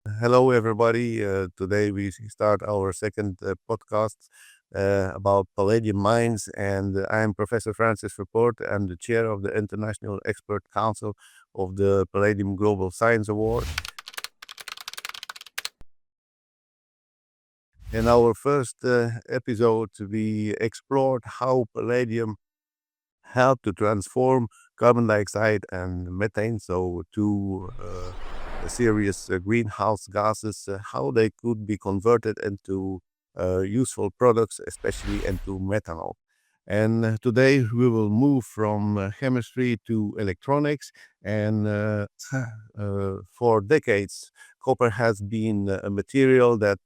Hello, everybody. Today we start our second podcast about Palladium Minds, and I am Professor Francis Verpoort. I'm the chair of the International Expert Council of the Palladium Global Science Award. In our first episode, we explored how palladium helped to transform carbon dioxide and methane, so two serious greenhouse gases, how they could be converted into useful products, especially into methanol. And today we will move from chemistry to electronics. And for decades, copper has been a material that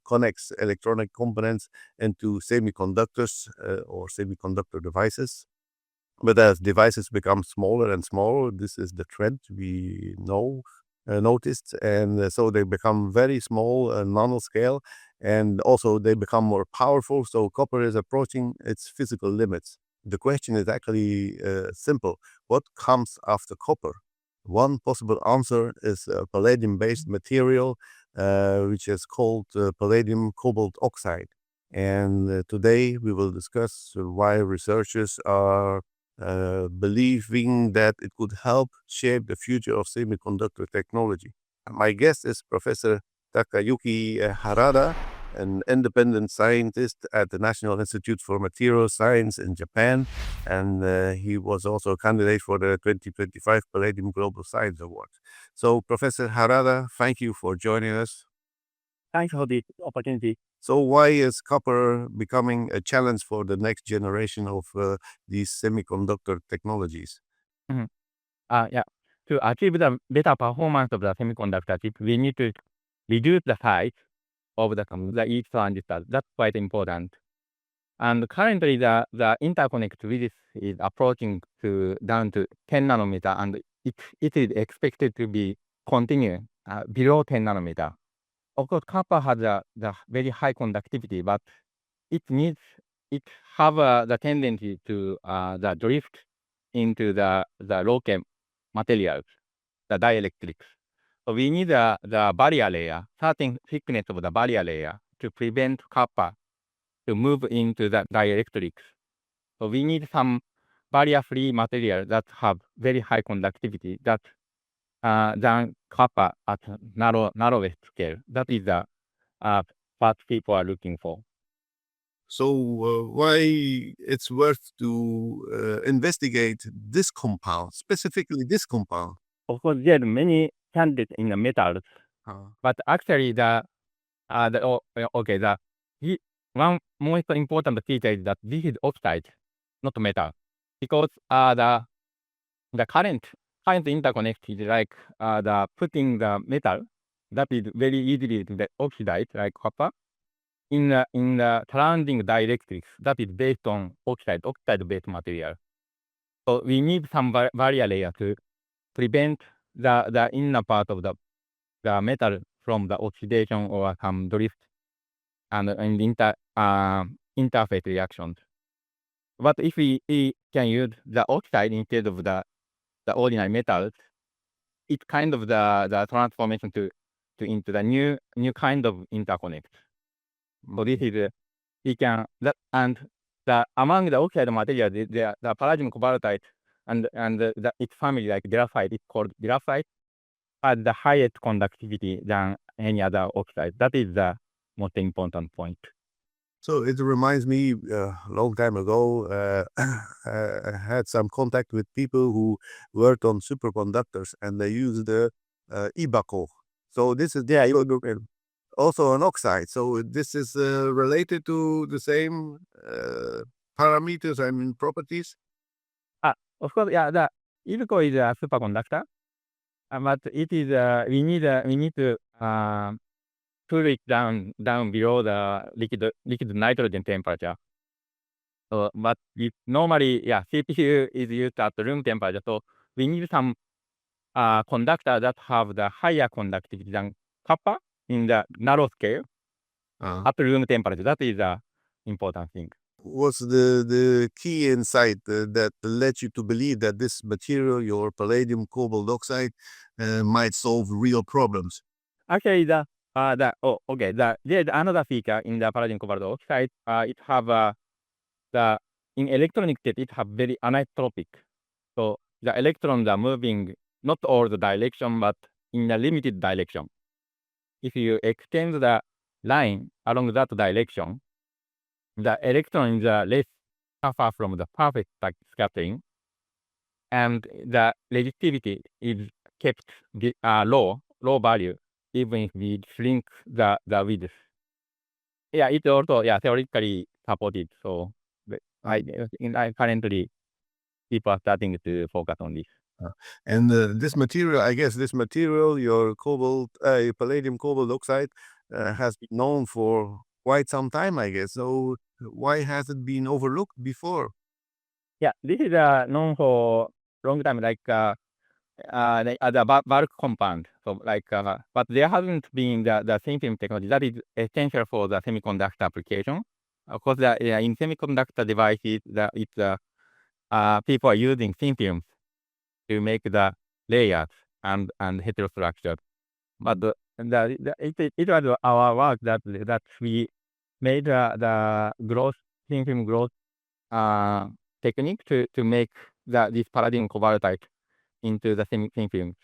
connects electronic components into semiconductors or semiconductor devices. But as devices become smaller and smaller, this is the trend we noticed, and so they become very small, nanoscale, and also they become more powerful. So copper is approaching its physical limits. The question is actually simple: what comes after copper? One possible answer is a palladium-based material, which is called palladium cobalt oxide. And today we will discuss why researchers are believing that it could help shape the future of semiconductor technology. My guest is Professor Takayuki Harada, an independent scientist at the National Institute for Material Science in Japan, and he was also a candidate for the 2025 Palladium Global Science Award. So, Professor Harada, thank you for joining us. Thanks for the opportunity. So, why is copper becoming a challenge for the next generation of these semiconductor technologies? Mhm. Yeah. To achieve the better performance of the semiconductor chip, we need to reduce the size of the each transistor. That's quite important. And currently, the interconnect width is approaching to down to 10 nanometer, and it is expected to be continue below 10 nanometer. Of course, copper has the very high conductivity, but it needs it have the tendency to the drift into the local materials, the dielectrics. So we need the barrier layer, certain thickness of the barrier layer to prevent copper to move into the dielectrics. So we need some barrier-free material that have very high conductivity that than copper at narrowest scale. That is the what people are looking for. So, why it's worth to investigate this compound, specifically this compound? Of course, there are many candidates in the metals, Uh, but actually the he, one most important feature is that this is oxide, not metal, because the current interconnect is like the putting the metal that is very easily to the oxide like copper in the surrounding dielectrics that is based on oxide based material. So we need some barrier layer to prevent the inner part of the metal from the oxidation or some drift and interface reactions. But if we can use the oxide instead of the ordinary metals, it kind of the transformation to into the new kind of interconnect. So this is we can that and the among the oxide material the palladium cobaltite and its family like graphite, it's called graphite, has the highest conductivity than any other oxide. That is the most important point. so it reminds me a long time ago, I had some contact with people who worked on superconductors and they used the IBACO. So this is Yeah, also an oxide. So this is related to the same parameters, I mean properties. of course, yeah, the ILCO is a superconductor, but it is we need to cool it down below the liquid nitrogen temperature. So, but it normally, yeah, CPU is used at room temperature. So we need some conductor that have the higher conductivity than copper in the narrow scale Uh, at room temperature. That is the important thing. what's the key insight that led you to believe that this material, your palladium cobalt oxide, might solve real problems? Actually, there's another feature in the palladium cobalt oxide. It have the in electronic state it have very anisotropic. So the electrons are moving not all the direction, but in a limited direction. If you extend the line along that direction, the electron is less suffer from the perfect scattering, and the resistivity is kept low value, even if we shrink the width. Yeah, it's also theoretically supported. So I currently people are starting to focus on this. And this material, I guess, your palladium cobalt oxide, has been known for quite some time, I guess. So why has it been overlooked before? Yeah, this is known for long time, like as a bulk compound. So but there hasn't been the thin film technology that is essential for the semiconductor application. Of course, in semiconductor devices, people are using thin films to make the layers and heterostructure. But it was our work that we made the thin film growth technique to make this palladium cobaltite into the thin films,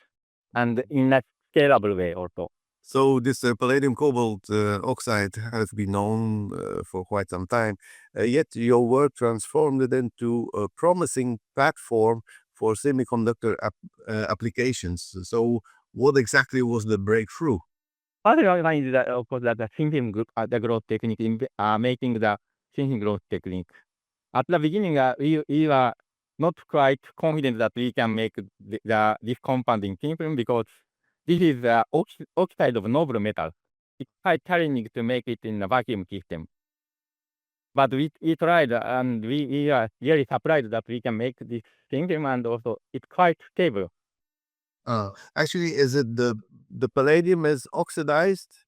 and in a scalable way also. So this palladium cobalt oxide has been known for quite some time, yet your work transformed it into a promising platform for semiconductor applications. So what exactly was the breakthrough? First one is that, of course, that the thin film the growth technique, making the thin film growth technique. At the beginning, we were not quite confident that we can make this compound in thin film, because this is oxide of noble metal. It's quite challenging to make it in a vacuum system. But we tried, and we are really surprised that we can make this thin film, and also it's quite stable. Actually, is it the palladium is oxidized,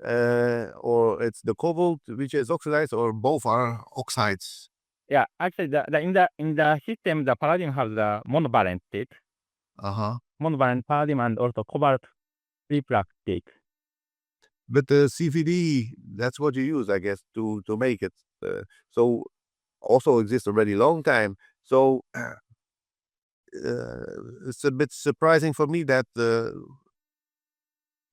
or it's the cobalt which is oxidized, or both are oxides? Yeah, actually, in the system, the palladium has the monovalent state, monovalent palladium, and also cobalt reflux state. But the CVD, that's what you use, I guess, to make it. So also exists already long time. So it's a bit surprising for me that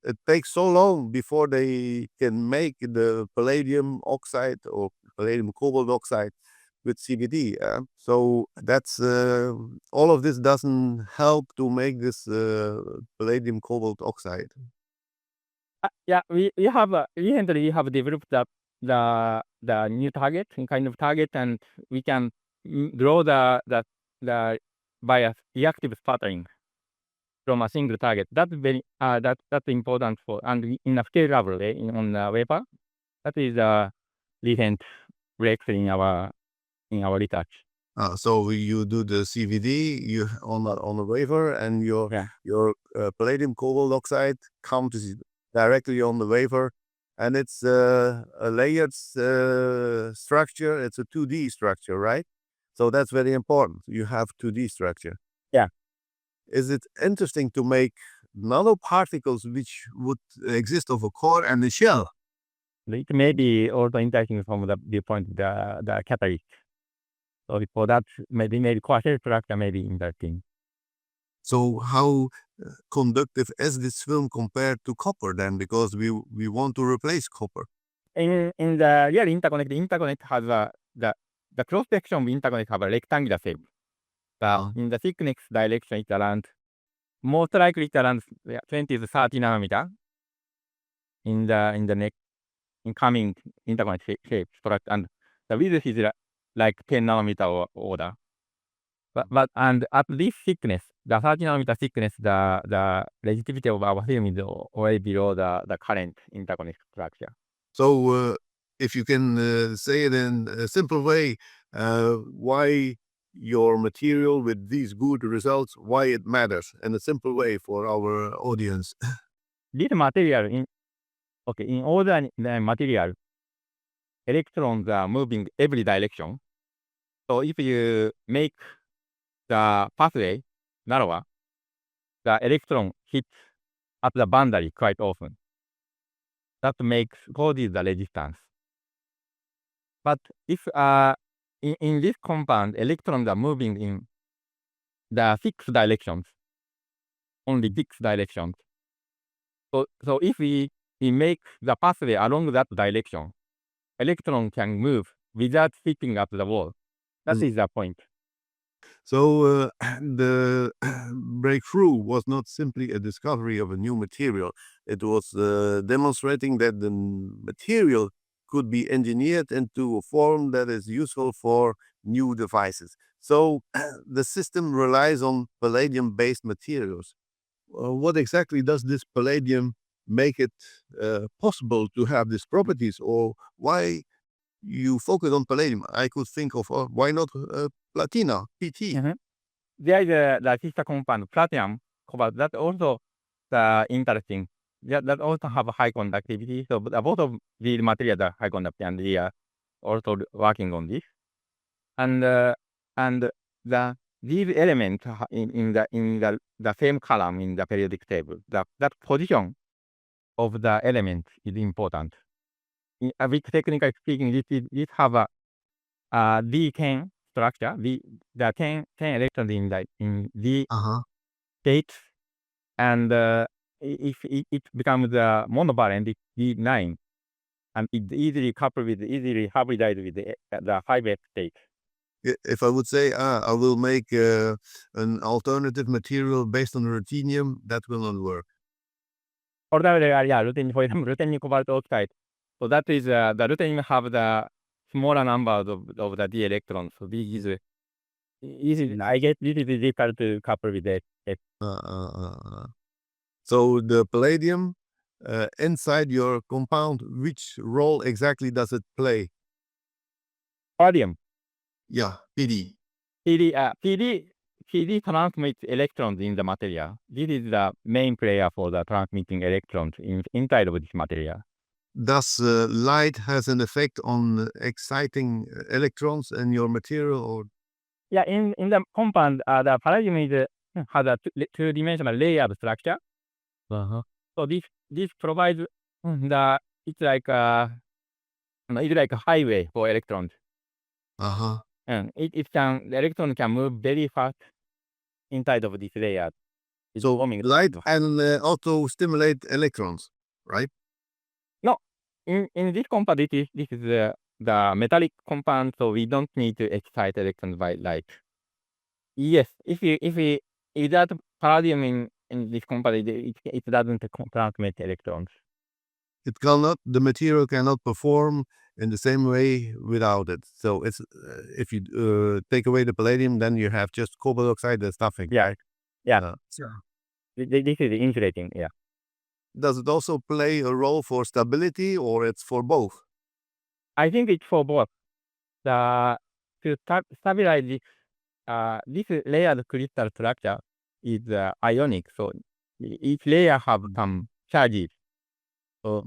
it takes so long before they can make the palladium oxide or palladium cobalt oxide with CVD. So that's all of this doesn't help to make this palladium cobalt oxide. Yeah, we have recently we have developed the new target, kind of target, and we can grow the by reactive sputtering from a single target. That's very that's important for, and in a scalable way on the wafer. That is a recent breakthrough in our research. So you do the CVD on the wafer, and your palladium cobalt oxide comes directly on the wafer, and it's a layered structure. It's a 2D structure, right? So that's very important. You have 2D structure. Yeah. Is it interesting to make nanoparticles which would exist of a core and a shell? It may be also interesting from the viewpoint the catalyst. So for that, maybe core shell structure may be interesting. So how conductive is this film compared to copper then? Because we want to replace copper. In the real interconnect has the cross section of interconnect have a rectangular shape. But in the thickness direction, it's around, most likely it's around 20 to 30 nanometer in the next incoming interconnect shape structure, and the width is like 10 nanometer order. But and at this thickness, the 30 nanometer thickness, the resistivity of our film is way below the current interconnect structure. So if you can say it in a simple way, why your material with these good results, why it matters in a simple way for our audience. This material in all the material, electrons are moving every direction. So if you make the pathway narrower, the electron hits at the boundary quite often. That causes the resistance. But if in this compound, electrons are moving in the fixed directions, only fixed directions. So if we make the pathway along that direction, electron can move without hitting up the wall. That is the point. So the breakthrough was not simply a discovery of a new material. It was demonstrating that the material could be engineered into a form that is useful for new devices. So the system relies on palladium-based materials. What exactly does this palladium make it possible to have these properties, or why you focus on palladium? I could think of why not platina, PT? There is the sister compound, platinum, cobalt, that also interesting. That also have high conductivity. So both of these materials are high conductivity, and we are also working on this. And these elements in the same column in the periodic table, that position of the element is important. A bit technically speaking, this have a D10 structure. The 10 electrons in the state, and if it becomes a monovalent, it's D9, and it's easily hybridized with the hybrid state. If I would say, I will make an alternative material based on ruthenium, that will not work. Ordinarily, ruthenium, for example, ruthenium cobalt oxide. So that is the ruthenium have the smaller numbers of the d electrons. So this is easy. I guess this is difficult to couple with it. So the palladium inside your compound, which role exactly does it play? Palladium. Yeah, PD. PD transmits electrons in the material. This is the main player for the transmitting electrons inside of this material. Does light has an effect on exciting electrons in your material, or? Yeah, in the compound, the palladium has a two-dimensional layered structure. So this provides it's like a highway for electrons. And the electron can move very fast inside of this layer. So light can also stimulate electrons, right? No, in this compound, this is the metallic compound, so we don't need to excite electrons by light. Yes, if that palladium in this compound, it doesn't transmit electrons. It cannot. The material cannot perform in the same way without it. So it's if you take away the palladium, then you have just cobalt oxide and nothing. Yeah, right? yeah. This is insulating. Yeah. Does it also play a role for stability, or it's for both? I think it's for both. To stabilize this layered crystal structure is ionic, so each layer have some charges. So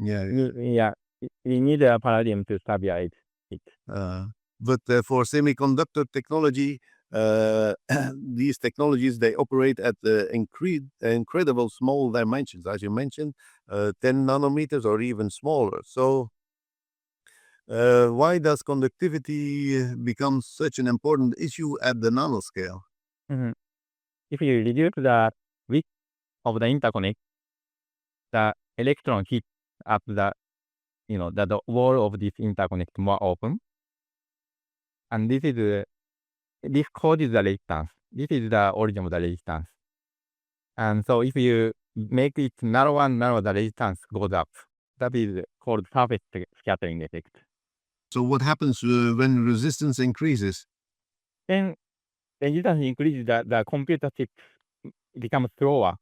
we need a palladium to stabilize it. But for semiconductor technology, these technologies, they operate at incredible small dimensions, as you mentioned, 10 nanometers or even smaller. So why does conductivity become such an important issue at the nanoscale? If you reduce the width of the interconnect, the electron hit up the wall of this interconnect more often, and this causes the resistance. This is the origin of the resistance. And so if you make it narrower and narrower, the resistance goes up. That is called surface scattering effect. So what happens when resistance increases? Then resistance increases, the computer chip becomes slower.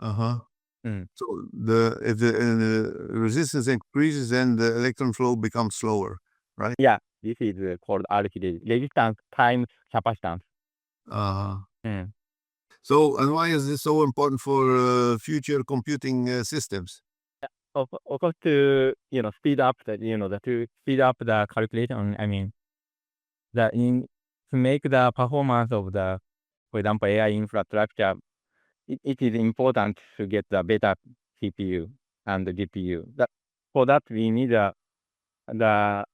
So if the resistance increases, then the electron flow becomes slower, right? Yeah, this is called RC, resistance times capacitance. So, and why is this so important for future computing systems? Of course, to speed up the calculation. I mean, to make the performance of the, for example, AI infrastructure it is important to get the better CPU and the GPU. For that, we need the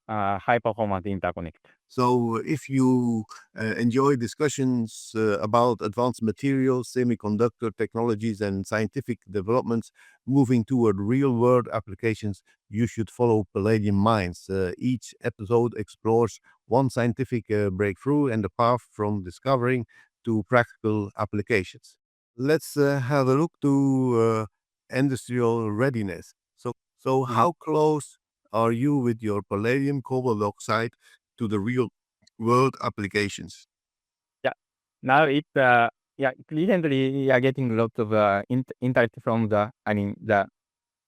high performance interconnect. So if you enjoy discussions about advanced materials, semiconductor technologies, and scientific developments moving toward real world applications, you should follow Palladium Minds. Each episode explores one scientific breakthrough and the path from discovering to practical applications. Let's have a look to industrial readiness. So, Mhm. how close are you with your palladium cobalt oxide to the real world applications? Yeah. Now recently we are getting lots of interest from the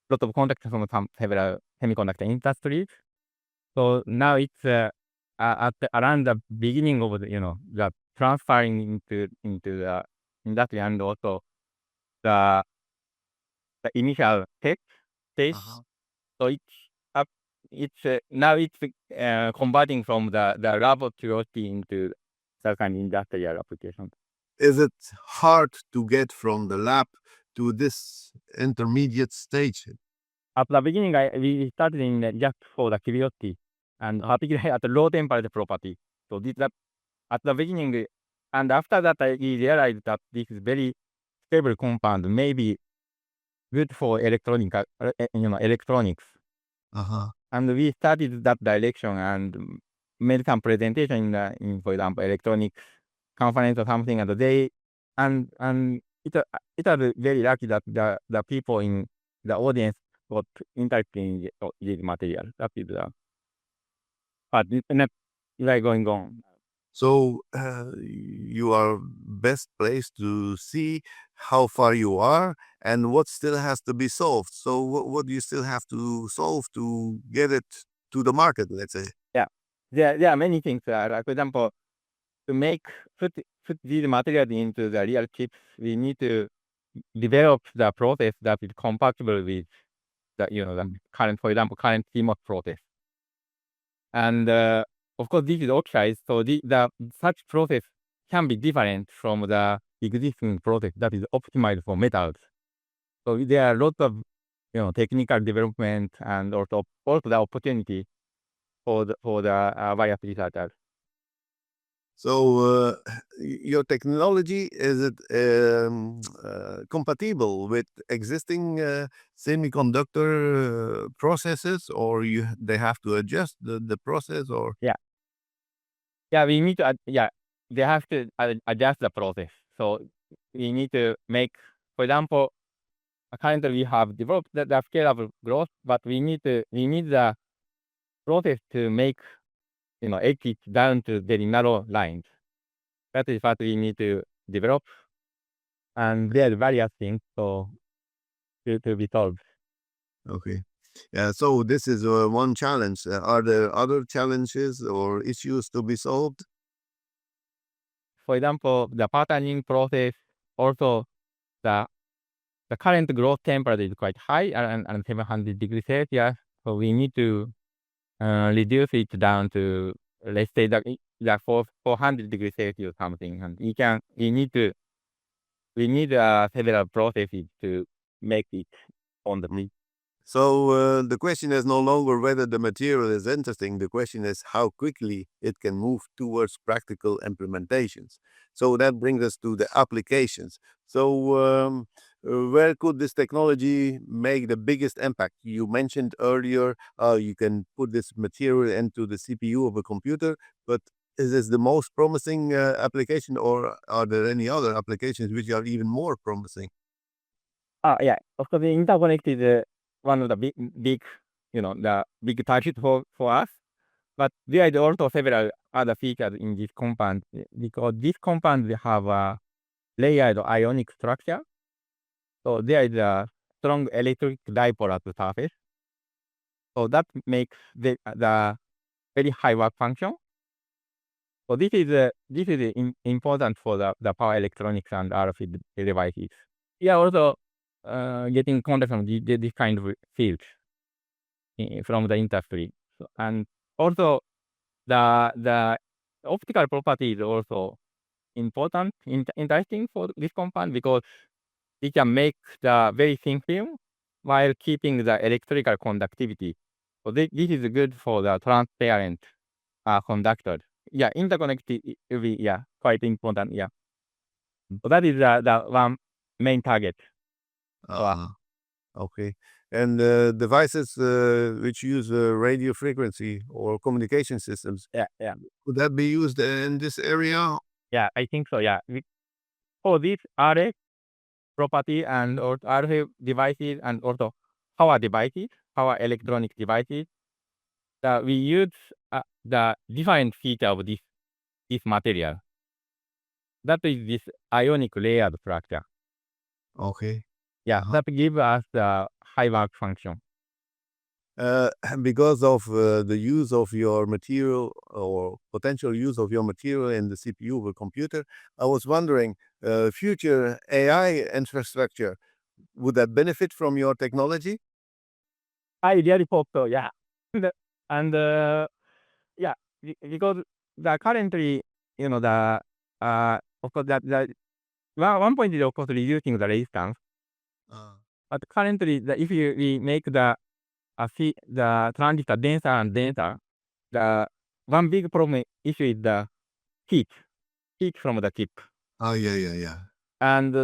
lot of contacts from several semiconductor industries. So now it's around the beginning of the transferring into the industry, and also the initial test stage. Uh-huh. So up, now it's converting from the lab curiosity into some kind of industrial application. Is it hard to get from the lab to this intermediate stage? At the beginning, we started in just for the curiosity, and particularly at the low temperature property. So at the beginning, and after that, we realized that this is very stable compound, maybe good for electronics. Uh-huh. And we started that direction and made some presentation for example, electronics conference or something, and it was very lucky that the people in the audience got interested in this material. That is but it's not like going on. So you are best placed to see how far you are and what still has to be solved. So what do you still have to solve to get it to the market, let's say? Yeah, there are many things. Like for example, to put these materials into the real chips, we need to develop the process that is compatible with the current, for example, current CMOS process. And of course, this is oxide, so the such process can be different from the existing process that is optimized for metals. So there are lots of technical development and also the opportunity for the various researchers. So your technology, is it compatible with existing semiconductor processes, or they have to adjust the process, or? Yeah, we need to they have to adjust the process. So we need to make, for example, currently we have developed the scalable growth, but we need the process to make edges down to very narrow lines. That is what we need to develop, and there are various things to be solved. Okay. Yeah, so this is one challenge. Are there other challenges or issues to be solved? For example, the patterning process, also the current growth temperature is quite high, and 700 degrees Celsius. So we need to reduce it down to, let's say, the 400 degrees Celsius something, and we need several processes to make it on the peak. So the question is no longer whether the material is interesting. The question is how quickly it can move towards practical implementations. So that brings us to the applications. So where could this technology make the biggest impact? You mentioned earlier you can put this material into the CPU of a computer, but is this the most promising application, or are there any other applications which are even more promising? Yeah, of course, the interconnect is one of the big, the big target for us. But there is also several other features in this compound because this compound have a layered ionic structure. So there is a strong electric dipole at the surface. So that makes the very high work function. So this is important for the power electronics and RF devices. We are also getting contact from this kind of field from the industry. And also the optical property is also important, interesting for this compound because we can make the very thin film while keeping the electrical conductivity. So this is good for the transparent conductor. Yeah, interconnect will be quite important. Yeah, so that is the one main target. Uh-huh. Okay. And devices which use radio frequency or communication systems, Yeah, could that be used in this area? I think so. Yeah, for this RF property and or RF devices and also power devices, power electronic devices, we use the different feature of this material. That is this ionic layered structure. Okay. Yeah, Uh-huh. that gives us the high work function. Because of the use of your material or potential use of your material in the CPU of a computer, I was wondering, future AI infrastructure, would that benefit from your technology? I really hope so. Yeah, and yeah, because the currently, the of course that one point is of course reducing the resistance, Uh, but currently if we make the transistor denser and denser, the one big problem issue is the heat, heat from the chip, oh, yeah, yeah, yeah. and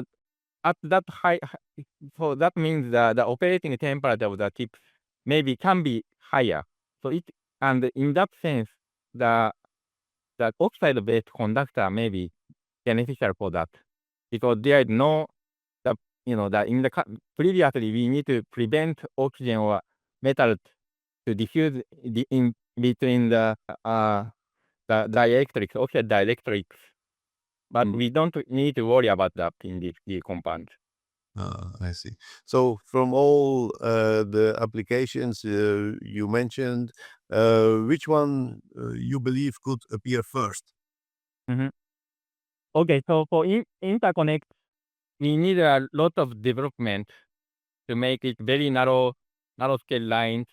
at that so that means the operating temperature of the chip maybe can be higher. So and in that sense, the oxide-based conductor may be beneficial for that, because there is no the the in the previously we need to prevent oxygen or metal to diffuse in between the dielectrics, oxide dielectrics, but Mm. we don't need to worry about that in the compound. I see. So, from all the applications you mentioned, which one you believe could appear first? Mhm. Okay, so for interconnect, we need a lot of development to make it very narrow scale lines.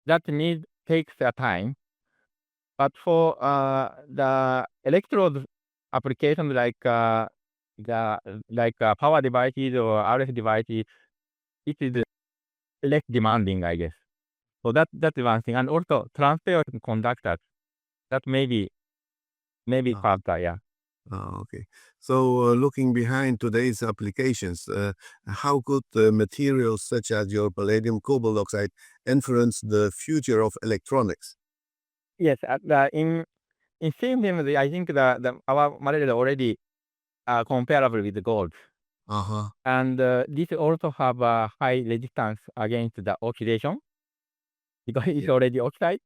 That need takes a time. But for the electrode applications the power devices or RF devices, it is less demanding, I guess. So that's one thing. And also transparent conductors. That maybe Oh, faster, yeah. okay. So, looking behind today's applications, how could materials such as your palladium cobalt oxide influence the future of electronics? Yes, in same memory, I think our material already comparable with the gold. Uh-huh. And this also have a high resistance against the oxidation because it's Yeah. already oxide.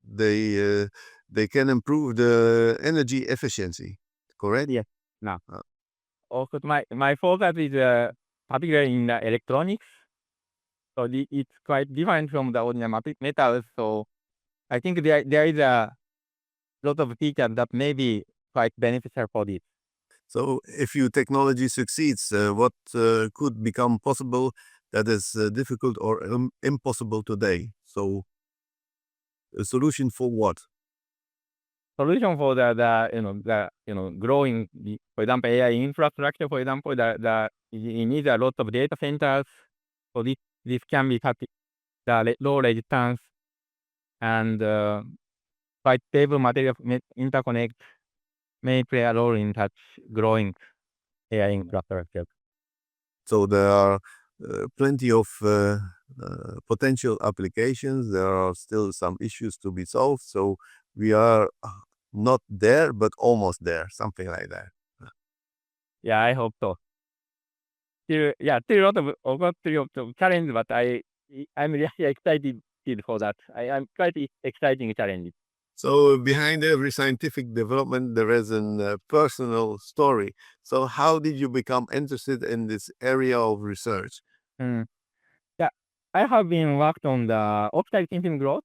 They they can improve the energy efficiency, correct? Yes. Now, Uh, also my focus is particularly in electronics, so it's quite different from the ordinary metals. So I think there is a lot of features that may be quite beneficial for this. so, if your technology succeeds, what could become possible that is difficult or impossible today? So, a solution for what? Solution for growing for example AI infrastructure, for example, you need a lot of data centers. So this can be low resistance and quite stable material interconnect may play a role in such growing AI infrastructure. So, there are plenty of potential applications. There are still some issues to be solved. So, we are not there, but almost there, something like that. Yeah, I hope so. Still a lot of challenge, but I'm really excited for that. I'm quite exciting challenge. So behind every scientific development, there is a personal story. So how did you become interested in this area of research? Mm. Yeah, I have been worked on the oxide thin growth,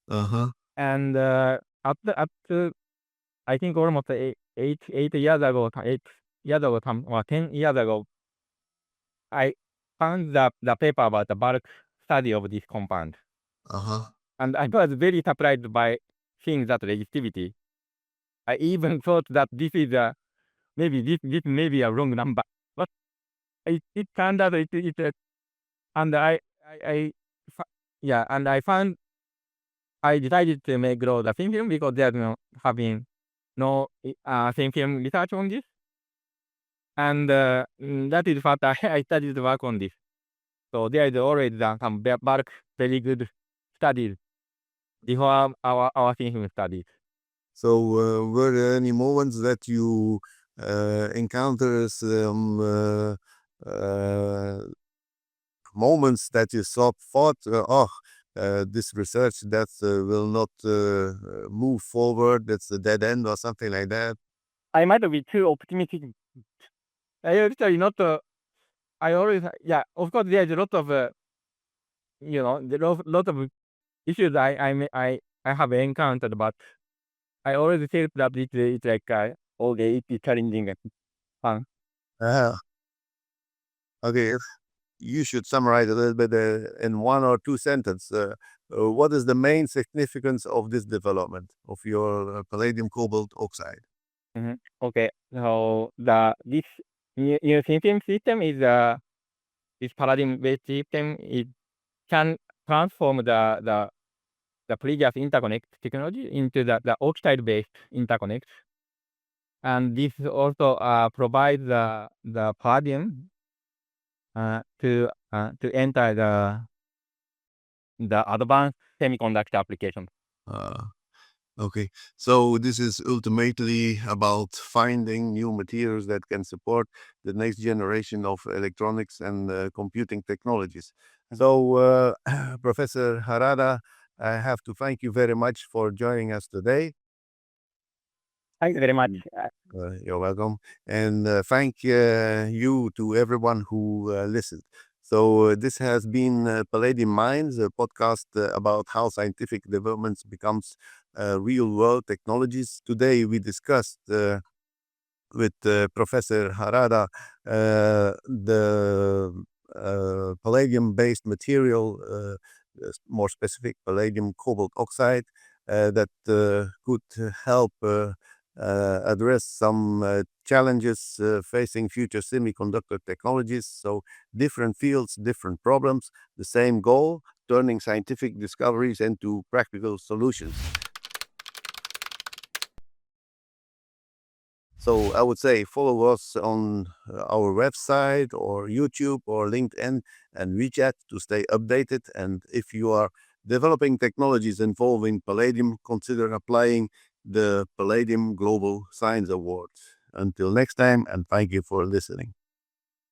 Uh-huh. and up to I think almost 8 years ago, 8 years ago, or 10 years ago, I found the paper about the bulk study of this compound, Uh-huh. and I was very surprised by seeing that resistivity. I even thought that this is maybe this may be a wrong number, but it turned out and I found I decided to make grow the thin film because there's no thin film research on this, and that is what I started to work on this. So there is always some bulk very good studies before our thin film studies. So were there any moments that you encounter some moments that you thought, this research that will not move forward, that's a dead end or something like that? I might be too optimistic. I actually not. I always, of course, there's a lot of, lot of issues I have encountered, but I always feel that it's like okay, it's challenging and fun. Okay, if you should summarize a little bit in 1 or 2 sentences. What is the main significance of this development of your palladium cobalt oxide? Okay, so this new thin film system is this Palladium-based system. It can transform the previous interconnect technology into the oxide-based interconnects, and this also provides the palladium to enter the advanced semiconductor application. Okay, so this is ultimately about finding new materials that can support the next generation of electronics and computing technologies. So, Professor Harada, I have to thank you very much for joining us today. Thank you very much. You're welcome. And thank you to everyone who listened. So this has been Palladium Minds, a podcast about how scientific developments becomes real-world technologies. Today we discussed with Professor Harada the palladium-based material, more specific palladium cobalt oxide, that could help address some challenges facing future semiconductor technologies. So different fields, different problems, the same goal, turning scientific discoveries into practical solutions. So I would say follow us on our website or YouTube or LinkedIn and WeChat to stay updated. And if you are developing technologies involving palladium, consider applying the Palladium Global Science Award. Until next time, and thank you for listening.